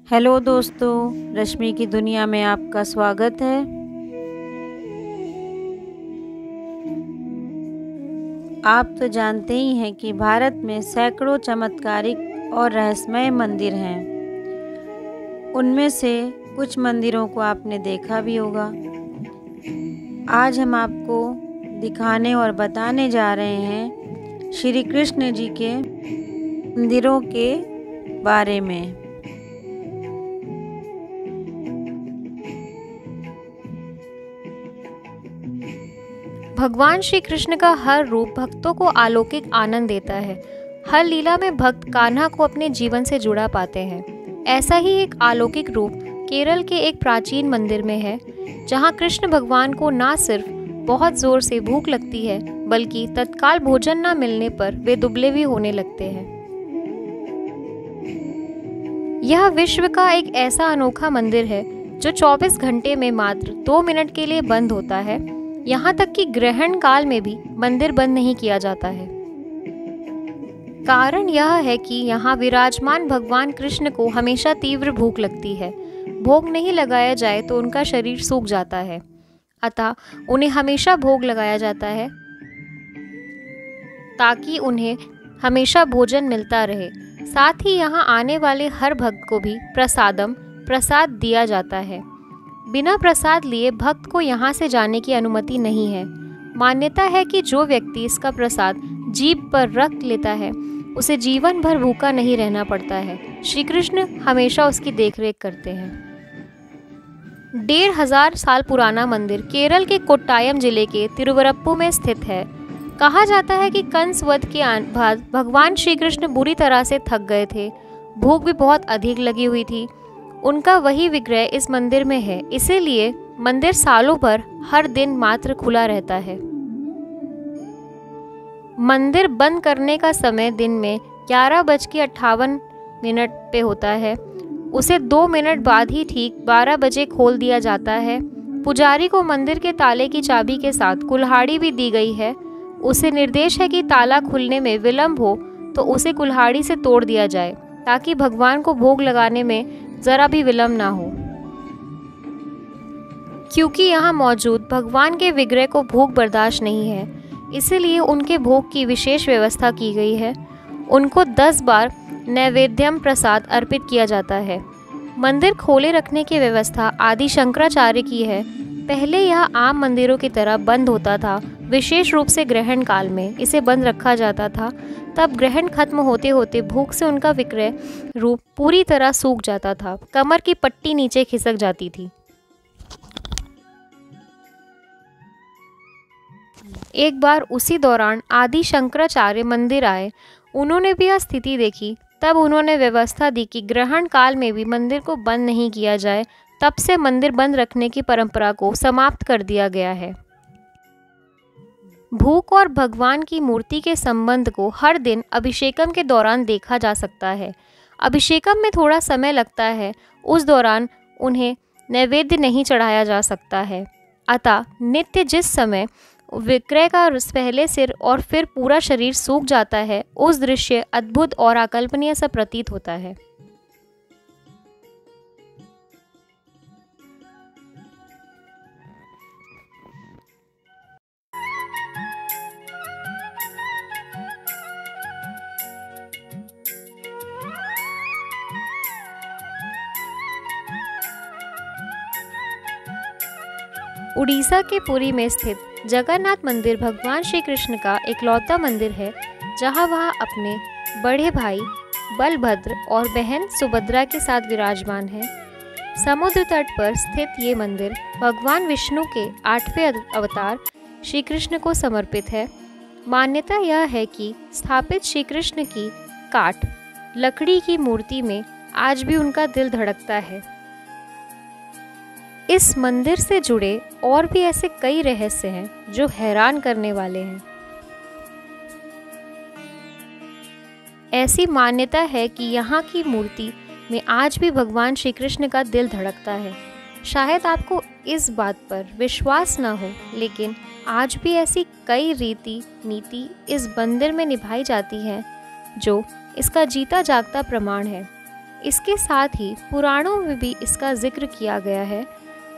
Hello दोस्तों, रश्मि की दुनिया में आपका स्वागत है। आप तो जानते ही हैं कि भारत में सैकड़ों चमत्कारिक और रहस्यमय मंदिर हैं। उनमें से कुछ मंदिरों को आपने देखा भी होगा। आज हम आपको दिखाने और बताने जा रहे हैं श्री कृष्ण जी के मंदिरों के बारे में। भगवान श्री कृष्ण का हर रूप भक्तों को अलौकिक आनंद देता है। हर लीला में भक्त कान्हा को अपने जीवन से जुड़ा पाते हैं। ऐसा ही एक अलौकिक रूप केरल के एक प्राचीन मंदिर में है, जहां कृष्ण भगवान को ना सिर्फ बहुत जोर से भूख लगती है, बल्कि तत्काल भोजन न मिलने पर वे दुबले भी होने लगते हैं। यह विश्व का एक ऐसा अनोखा मंदिर है जो 24 घंटे में मात्र 2 मिनट के लिए बंद होता है। यहाँ तक कि ग्रहण काल में भी मंदिर बंद नहीं किया जाता है। कारण यह है कि यहाँ विराजमान भगवान कृष्ण को हमेशा तीव्र भूख लगती है। भोग नहीं लगाया जाए तो उनका शरीर सूख जाता है, अतः उन्हें हमेशा भोग लगाया जाता है ताकि उन्हें हमेशा भोजन मिलता रहे। साथ ही यहाँ आने वाले हर भक्त को भी प्रसाद दिया जाता है। बिना प्रसाद लिए भक्त को यहाँ से जाने की अनुमति नहीं है। मान्यता है कि जो व्यक्ति इसका प्रसाद जीभ पर रख लेता है, उसे जीवन भर भूखा नहीं रहना पड़ता है। श्री कृष्ण हमेशा उसकी देखरेख करते हैं। 1500 साल पुराना मंदिर केरल के कोट्टायम जिले के तिरुवरप्पु में स्थित है। कहा जाता है कि कंस वध के बाद भगवान श्री कृष्ण बुरी तरह से थक गए थे। भूख भी बहुत अधिक लगी हुई थी। उनका वही विग्रह इस मंदिर में है, इसीलिए मंदिर सालों भर हर दिन मात्र खुला रहता है। मंदिर बंद करने का समय दिन में 11:58 पे होता है। उसे 2 मिनट बाद ही ठीक 12 बजे खोल दिया जाता है। पुजारी को मंदिर के ताले की चाबी के साथ कुल्हाड़ी भी दी गई है। उसे निर्देश है कि ताला खुलने में विलंब हो तो उसे कुल्हाड़ी से तोड़ दिया जाए, ताकि भगवान को भोग लगाने में जरा भी विलंब ना हो। क्योंकि यहाँ मौजूद भगवान के विग्रह को भूख बर्दाश्त नहीं है, इसीलिए उनके भोग की विशेष व्यवस्था की गई है। उनको 10 बार नैवेद्यम प्रसाद अर्पित किया जाता है। मंदिर खोले रखने की व्यवस्था आदि शंकराचार्य की है। पहले यह आम मंदिरों की तरह बंद होता था। विशेष रूप से ग्रहण काल में इसे बंद रखा जाता था। तब ग्रहण खत्म होते होते भूख से उनका विग्रह रूप पूरी तरह सूख जाता था। कमर की पट्टी नीचे खिसक जाती थी। एक बार उसी दौरान आदि शंकराचार्य मंदिर आए। उन्होंने भी यह स्थिति देखी। तब उन्होंने व्यवस्था दी कि ग्रहण काल में भी मंदिर को बंद नहीं किया जाए। तब से मंदिर बंद रखने की परंपरा को समाप्त कर दिया गया है। भूख और भगवान की मूर्ति के संबंध को हर दिन अभिषेकम के दौरान देखा जा सकता है। अभिषेकम में थोड़ा समय लगता है। उस दौरान उन्हें नैवेद्य नहीं चढ़ाया जा सकता है। अतः नित्य जिस समय विग्रह का पहले सिर और फिर पूरा शरीर सूख जाता है, उस दृश्य अद्भुत और अकल्पनीय सा प्रतीत होता है। उड़ीसा के पुरी में स्थित जगन्नाथ मंदिर भगवान श्री कृष्ण का इकलौता मंदिर है, जहां वह अपने बड़े भाई बलभद्र और बहन सुभद्रा के साथ विराजमान है। समुद्र तट पर स्थित ये मंदिर भगवान विष्णु के 8वें अवतार श्री कृष्ण को समर्पित है। मान्यता यह है कि स्थापित श्री कृष्ण की काठ लकड़ी की मूर्ति में आज भी उनका दिल धड़कता है। इस मंदिर से जुड़े और भी ऐसे कई रहस्य हैं जो हैरान करने वाले हैं। ऐसी मान्यता है कि यहाँ की मूर्ति में आज भी भगवान श्री कृष्ण का दिल धड़कता है। शायद आपको इस बात पर विश्वास न हो, लेकिन आज भी ऐसी कई रीति नीति इस मंदिर में निभाई जाती हैं जो इसका जीता जागता प्रमाण है। इसके साथ ही पुराणों में भी इसका जिक्र किया गया है।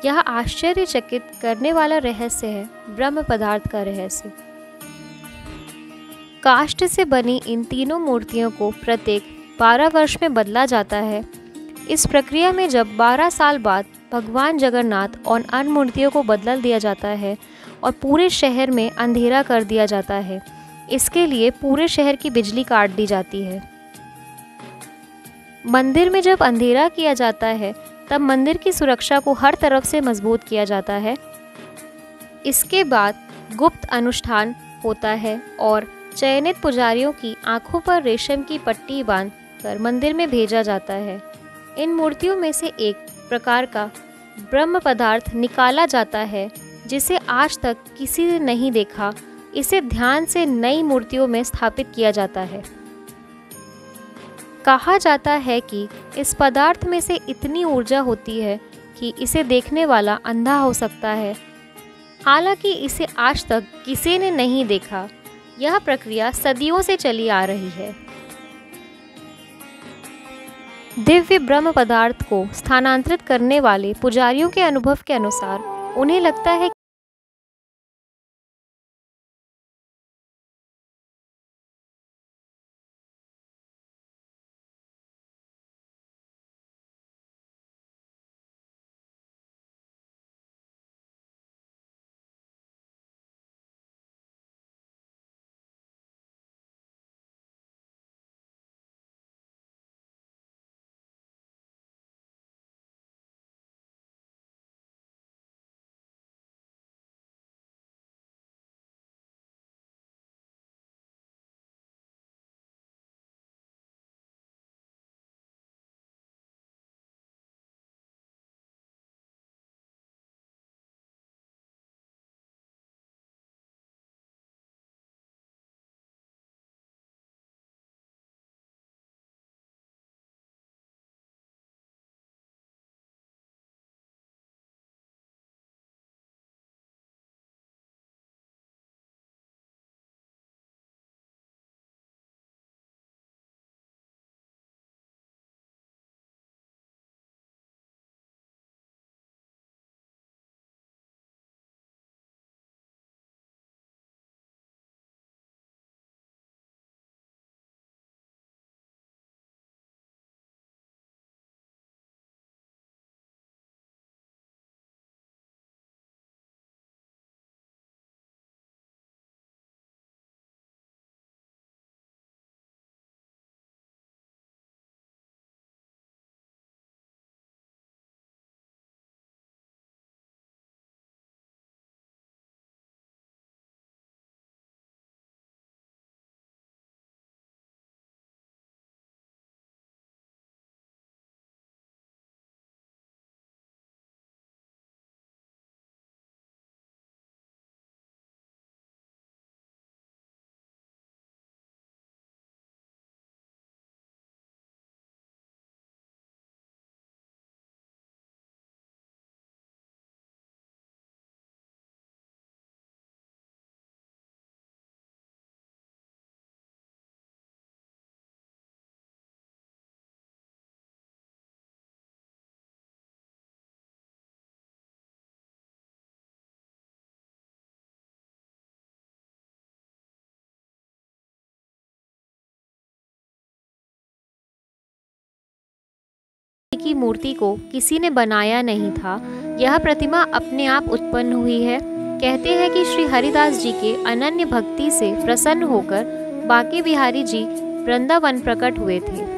यह आश्चर्यचकित करने वाला रहस्य है ब्रह्म पदार्थ का रहस्य। काष्ठ से बनी इन तीनों मूर्तियों को प्रत्येक 12 वर्ष में बदला जाता है। इस प्रक्रिया में जब 12 साल बाद भगवान जगन्नाथ और अन्य मूर्तियों को बदल दिया जाता है और पूरे शहर में अंधेरा कर दिया जाता है, इसके लिए पूरे शहर की बिजली काट दी जाती है। मंदिर में जब अंधेरा किया जाता है तब मंदिर की सुरक्षा को हर तरफ से मजबूत किया जाता है। इसके बाद गुप्त अनुष्ठान होता है और चयनित पुजारियों की आंखों पर रेशम की पट्टी बांधकर मंदिर में भेजा जाता है। इन मूर्तियों में से एक प्रकार का ब्रह्म पदार्थ निकाला जाता है जिसे आज तक किसी ने नहीं देखा। इसे ध्यान से नई मूर्तियों में स्थापित किया जाता है। कहा जाता है कि इस पदार्थ में से इतनी ऊर्जा होती है कि इसे देखने वाला अंधा हो सकता है। हालांकि इसे आज तक किसी ने नहीं देखा। यह प्रक्रिया सदियों से चली आ रही है। दिव्य ब्रह्म पदार्थ को स्थानांतरित करने वाले पुजारियों के अनुभव के अनुसार उन्हें लगता है की मूर्ति को किसी ने बनाया नहीं था। यह प्रतिमा अपने आप उत्पन्न हुई है। कहते हैं कि श्री हरिदास जी के अनन्य भक्ति से प्रसन्न होकर बांके बिहारी जी वृंदावन प्रकट हुए थे।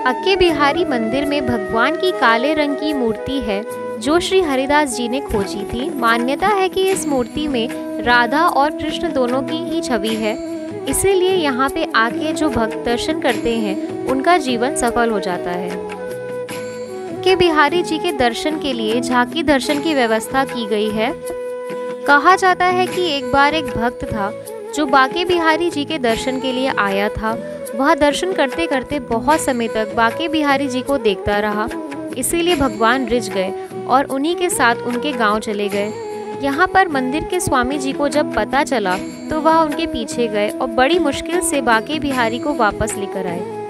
अक्के बिहारी मंदिर में भगवान की काले रंग की मूर्ति है जो श्री हरिदास जी ने खोजी थी। मान्यता है कि इस मूर्ति में राधा और कृष्ण दोनों की ही छवि है, इसीलिए यहाँ पे आके जो भक्त दर्शन करते हैं उनका जीवन सफल हो जाता है। अक्के बिहारी जी के दर्शन के लिए झांकी दर्शन की व्यवस्था की गई है। कहा जाता है कि एक बार एक भक्त था जो बांके बिहारी जी के दर्शन के लिए आया था। वह दर्शन करते करते बहुत समय तक बांके बिहारी जी को देखता रहा, इसीलिए भगवान रिझ गए और उन्हीं के साथ उनके गांव चले गए। यहाँ पर मंदिर के स्वामी जी को जब पता चला तो वह उनके पीछे गए और बड़ी मुश्किल से बांके बिहारी को वापस लेकर आए।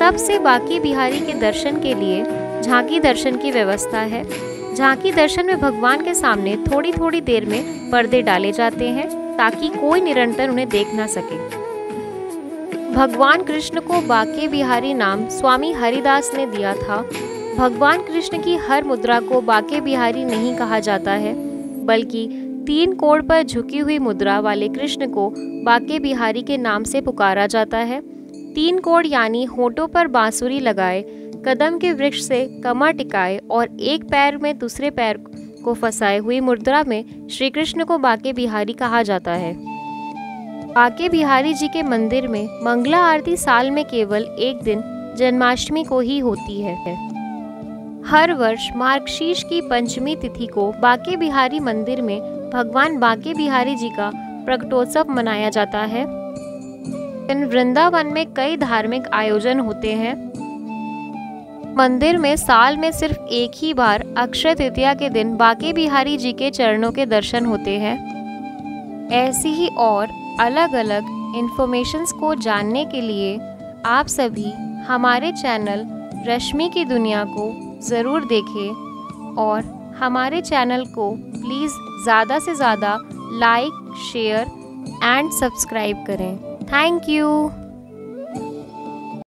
तब से बांके बिहारी के दर्शन के लिए झांकी दर्शन की व्यवस्था है। झांकी दर्शन में भगवान के सामने थोड़ी थोड़ी देर में पर्दे डाले जाते हैं ताकि कोई निरंतर उन्हें देख ना सके। भगवान कृष्ण को बांके बिहारी नाम स्वामी हरिदास ने दिया था। भगवान कृष्ण की हर मुद्रा को बांके बिहारी नहीं कहा जाता है, बल्कि 3 कोण पर झुकी हुई मुद्रा वाले कृष्ण को बांके बिहारी के नाम से पुकारा जाता है। 3 कोण यानी होठों पर बांसुरी लगाए, कदम के वृक्ष से कमर टिकाए और एक पैर में दूसरे पैर को फंसाए हुई मुद्रा में श्री कृष्ण को बांके बिहारी कहा जाता है। बांके बिहारी जी के मंदिर में मंगला आरती साल में केवल एक दिन जन्माष्टमी को ही होती है। हर वर्ष मार्गशीर्ष की पंचमी तिथि को बांके बिहारी मंदिर में भगवान बांके बिहारी जी का प्रकटोत्सव मनाया जाता है। इन वृंदावन में कई धार्मिक आयोजन होते हैं। मंदिर में साल में सिर्फ एक ही बार अक्षय तृतीया के दिन बांके बिहारी जी के चरणों के दर्शन होते हैं। ऐसी ही और अलग अलग इन्फॉर्मेशंस को जानने के लिए आप सभी हमारे चैनल रश्मि की दुनिया को ज़रूर देखें और हमारे चैनल को प्लीज़ ज़्यादा से ज़्यादा लाइक, शेयर एंड सब्सक्राइब करें। Thank you.